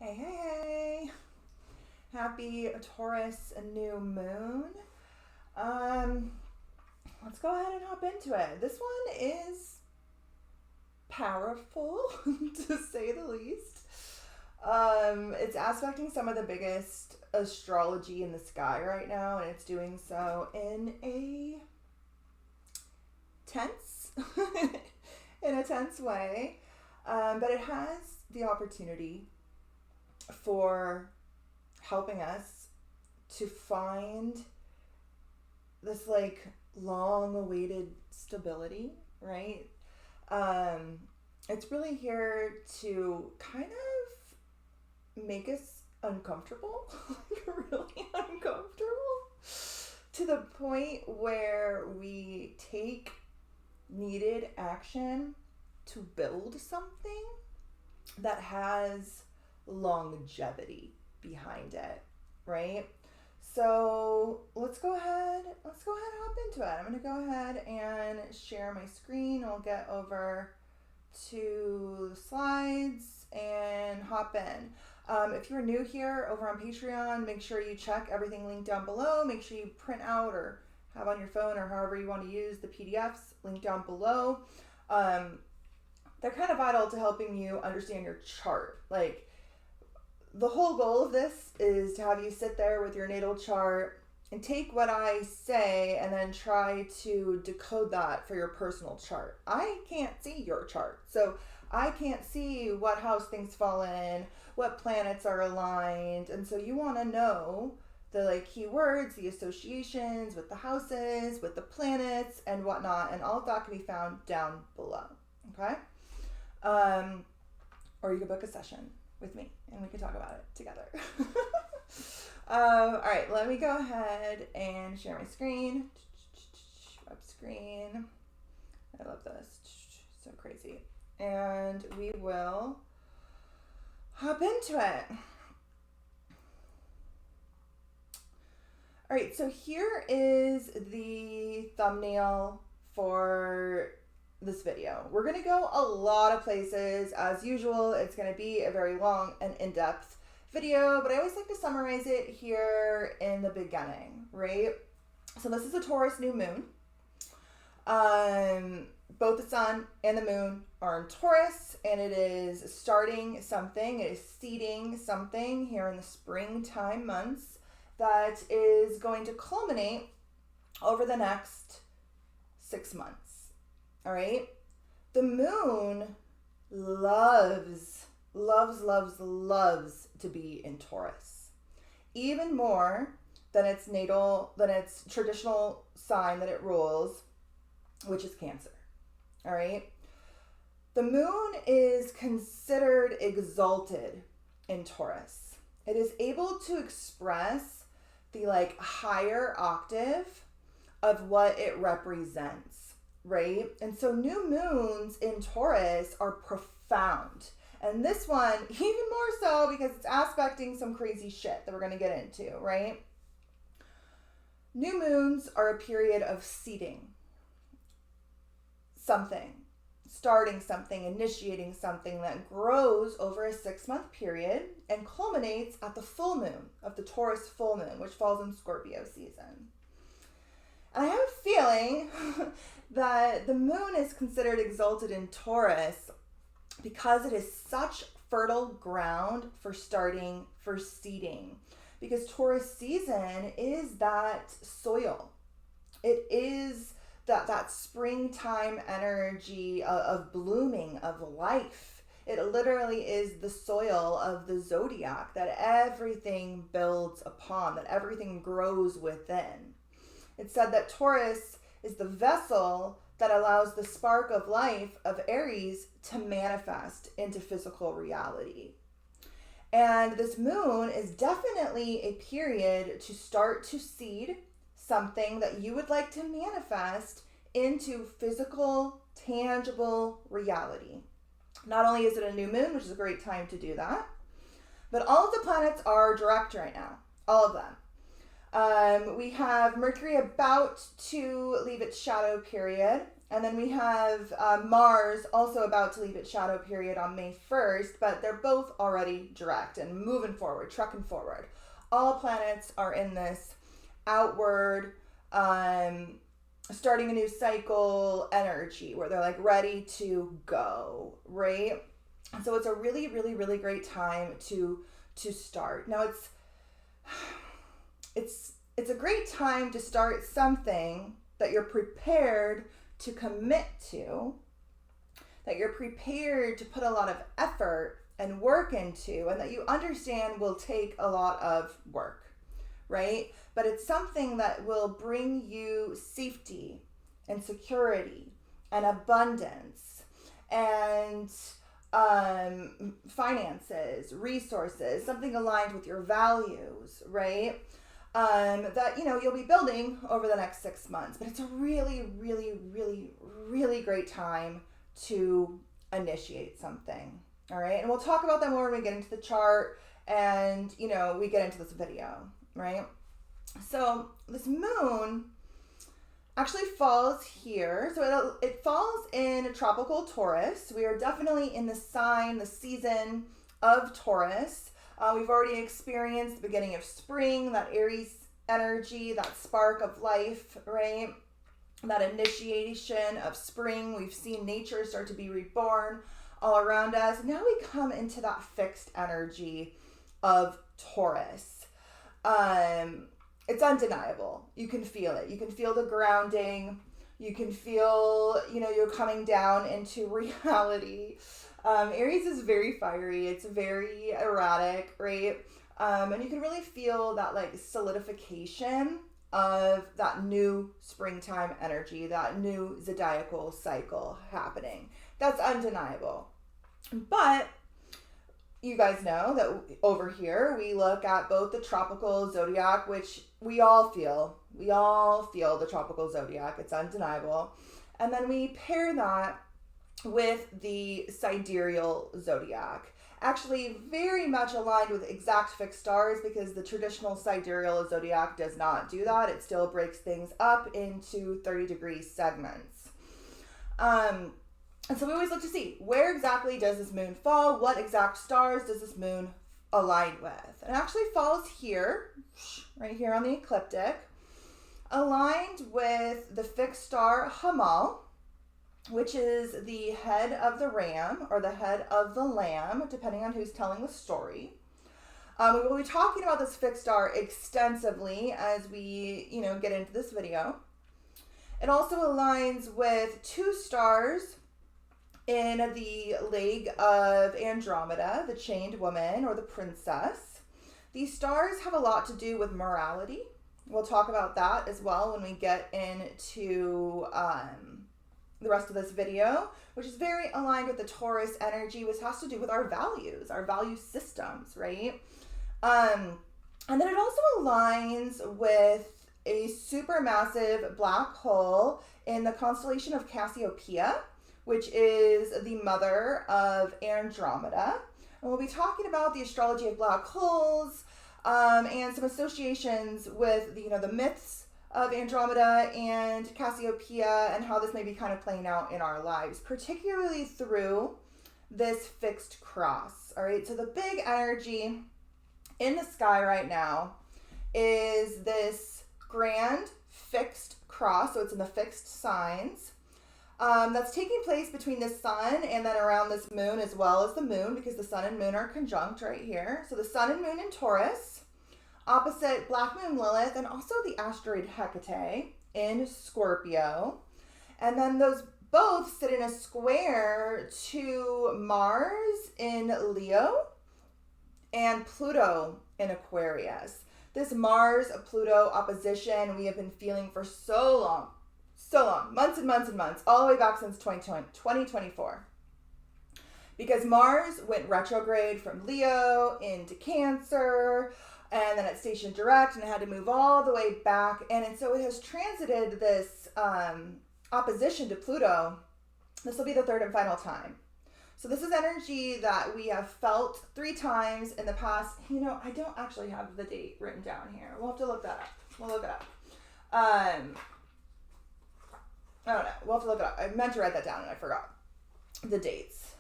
Hey, hey, hey. Happy Taurus New Moon. Um, let's go ahead and hop into it. This one is powerful, to say the least. It's aspecting some of the biggest astrology in the sky right now, and it's doing so in a tense, in a tense way. But it has the opportunity for helping us to find this like long awaited stability, right? It's really here to kind of make us uncomfortable, really uncomfortable, to the point where we take needed action to build something that has longevity behind it, right? So let's go ahead and hop into it. I'm gonna go ahead and share my screen. We'll get over to the slides and hop in. If you're new here over on Patreon, make sure you check everything linked down below. Make sure you print out or have on your phone or however you want to use the PDFs linked down below. They're kind of vital to helping you understand your chart. Like, the whole goal of this is to have you sit there with your natal chart and take what I say and then try to decode that for your personal chart. I can't see your chart, so I can't see what house things fall in, what planets are aligned, and so you want to know the like keywords, the associations with the houses, with the planets and whatnot, and all of that can be found down below, okay? Or you can book a session with me and we can talk about it together. All right, let me go ahead and share my screen. Web screen. I love this. So crazy. And we will hop into it. All right, so here is the thumbnail for this video. We're going to go a lot of places. As usual, it's going to be a very long and in-depth video, but I always like to summarize it here in the beginning, right? So this is a Taurus New Moon. Both the sun and the moon are in Taurus, and it is starting something. It is seeding something here in the springtime months that is going to culminate over the next 6 months. All right. The moon loves to be in Taurus, even more than its traditional sign that it rules, which is Cancer. All right. The moon is considered exalted in Taurus. It is able to express the like higher octave of what it represents. Right? And so new moons in Taurus are profound. And this one, even more so because it's aspecting some crazy shit that we're going to get into, right? New moons are a period of seeding something, starting something, initiating something that grows over a 6-month period and culminates at the full moon of the Taurus full moon, which falls in Scorpio season. And I have a feeling that the moon is considered exalted in Taurus because it is such fertile ground for starting, for seeding. Because Taurus season is that soil. It is that springtime energy of blooming, of life. It literally is the soil of the zodiac that everything builds upon, that everything grows within. It's said that Taurus is the vessel that allows the spark of life of Aries to manifest into physical reality. And this moon is definitely a period to start to seed something that you would like to manifest into physical, tangible reality. Not only is it a new moon, which is a great time to do that, but all of the planets are direct right now. All of them. We have Mercury about to leave its shadow period And then we have Mars also about to leave its shadow period on May 1st, but they're both already direct and moving forward, trucking forward. All planets are in this outward, starting a new cycle energy where they're like ready to go, right? So it's a really, really, really great time to start. Now it's a great time to start something that you're prepared to commit to, that you're prepared to put a lot of effort and work into, and that you understand will take a lot of work, right? But it's something that will bring you safety and security and abundance and finances, resources, something aligned with your values, right? That, you'll be building over the next 6 months. But it's a really, really, really, really great time to initiate something. All right. And we'll talk about that more when we get into the chart and, we get into this video, right? So this moon actually falls here. So it falls in tropical Taurus. We are definitely in the season of Taurus. We've already experienced the beginning of spring, that Aries energy, that spark of life, right? That initiation of spring. We've seen nature start to be reborn all around us. Now we come into that fixed energy of Taurus. It's undeniable. You can feel it. You can feel the grounding. You can feel, you're coming down into reality. Aries is very fiery. It's very erratic, right? And you can really feel that solidification of that new springtime energy, that new zodiacal cycle happening. That's undeniable. But you guys know that over here we look at both the tropical zodiac, which we all feel. We all feel the tropical zodiac. It's undeniable. And then we pair that with the sidereal zodiac. Actually very much aligned with exact fixed stars, because the traditional sidereal zodiac does not do that. It still breaks things up into 30-degree segments. And so we always look to see, where exactly does this moon fall? What exact stars does this moon align with? And it actually falls here, right here on the ecliptic, aligned with the fixed star Hamal, which is the head of the ram or the head of the lamb, depending on who's telling the story. We will be talking about this fixed star extensively as we, get into this video. It also aligns with two stars in the leg of Andromeda, the chained woman or the princess. These stars have a lot to do with morality. We'll talk about that as well when we get into the rest of this video, which is very aligned with the Taurus energy, which has to do with our values, our value systems, right? And then it also aligns with a supermassive black hole in the constellation of Cassiopeia, which is the mother of Andromeda. And we'll be talking about the astrology of black holes and some associations with the myths of Andromeda and Cassiopeia, and how this may be kind of playing out in our lives, particularly through this fixed cross. All right, so the big energy in the sky right now is this grand fixed cross, so it's in the fixed signs. That's taking place between the sun and then around this moon, as well as the moon, because the sun and moon are conjunct right here. So the sun and moon in Taurus, opposite Black Moon Lilith, and also the asteroid Hecate in Scorpio. And then those both sit in a square to Mars in Leo and Pluto in Aquarius. This Mars-Pluto opposition we have been feeling for so long, months and months and months, all the way back since 2024. Because Mars went retrograde from Leo into Cancer, and then it stationed direct, and it had to move all the way back. And so it has transited this opposition to Pluto. This will be the third and final time. So this is energy that we have felt 3 times in the past. I don't actually have the date written down here. We'll have to look that up. We'll look it up. I don't know. We'll have to look it up. I meant to write that down and I forgot the dates.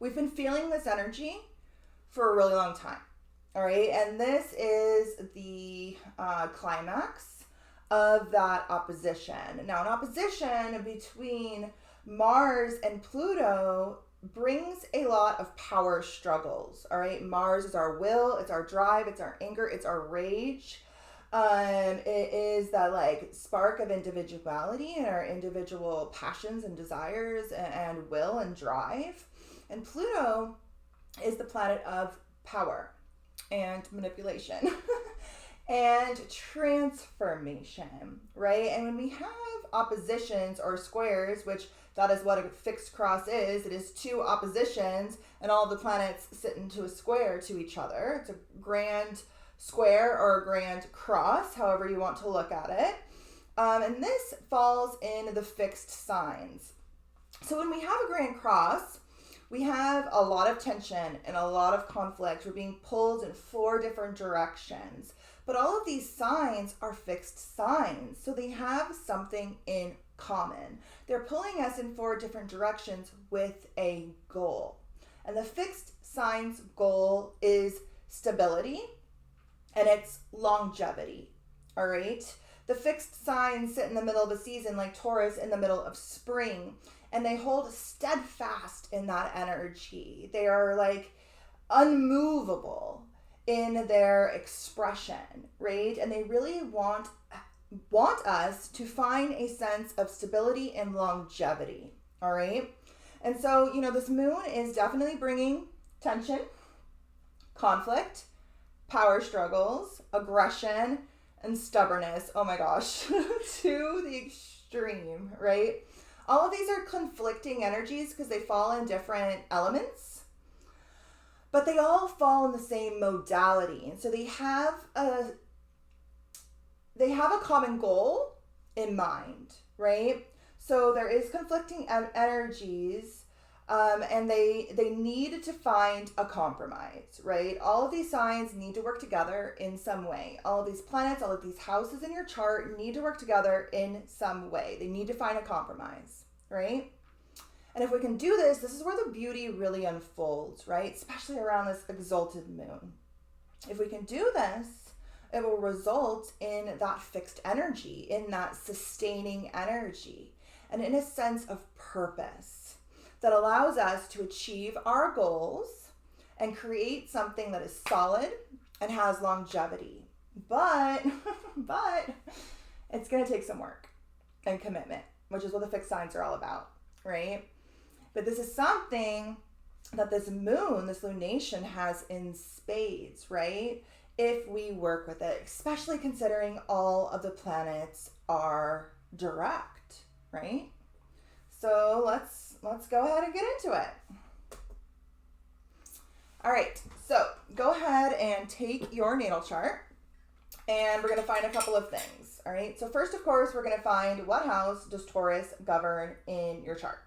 We've been feeling this energy for a really long time. All right. And this is the climax of that opposition. Now, an opposition between Mars and Pluto brings a lot of power struggles. All right. Mars is our will, it's our drive, it's our anger, it's our rage. It is that like spark of individuality and our individual passions and desires and will and drive. And Pluto is the planet of power and manipulation and transformation, right? And when we have oppositions or squares, which that is what a fixed cross is, it is two oppositions and all the planets sit into a square to each other. It's a grand square or a grand cross, however you want to look at it. And this falls in the fixed signs. So when we have a grand cross, we have a lot of tension and a lot of conflict. We're being pulled in 4 different directions. But all of these signs are fixed signs, so they have something in common. They're pulling us in 4 different directions with a goal. And the fixed signs goal is stability and it's longevity, all right? The fixed signs sit in the middle of a season like Taurus in the middle of spring, and they hold steadfast in that energy. They are like unmovable in their expression, right? And they really want us to find a sense of stability and longevity, all right? And so, this moon is definitely bringing tension, conflict, power struggles, aggression, and stubbornness, oh my gosh, to the extreme, right? All of these are conflicting energies because they fall in different elements, but they all fall in the same modality. And so they have a common goal in mind, right? So there is conflicting energies, and they need to find a compromise, right? All of these signs need to work together in some way. All of these planets, all of these houses in your chart need to work together in some way. They need to find a compromise, right? And if we can do this, this is where the beauty really unfolds, right? Especially around this exalted moon. If we can do this, it will result in that fixed energy, in that sustaining energy, and in a sense of purpose that allows us to achieve our goals and create something that is solid and has longevity. But it's going to take some work and commitment, which is what the fixed signs are all about, right? But this is something that this moon, this lunation has in spades, right? If we work with it, especially considering all of the planets are direct, right? So let's go ahead and get into it. All right, so go ahead and take your natal chart and we're going to find a couple of things. All right, so first, of course, we're going to find what house does Taurus govern in your chart.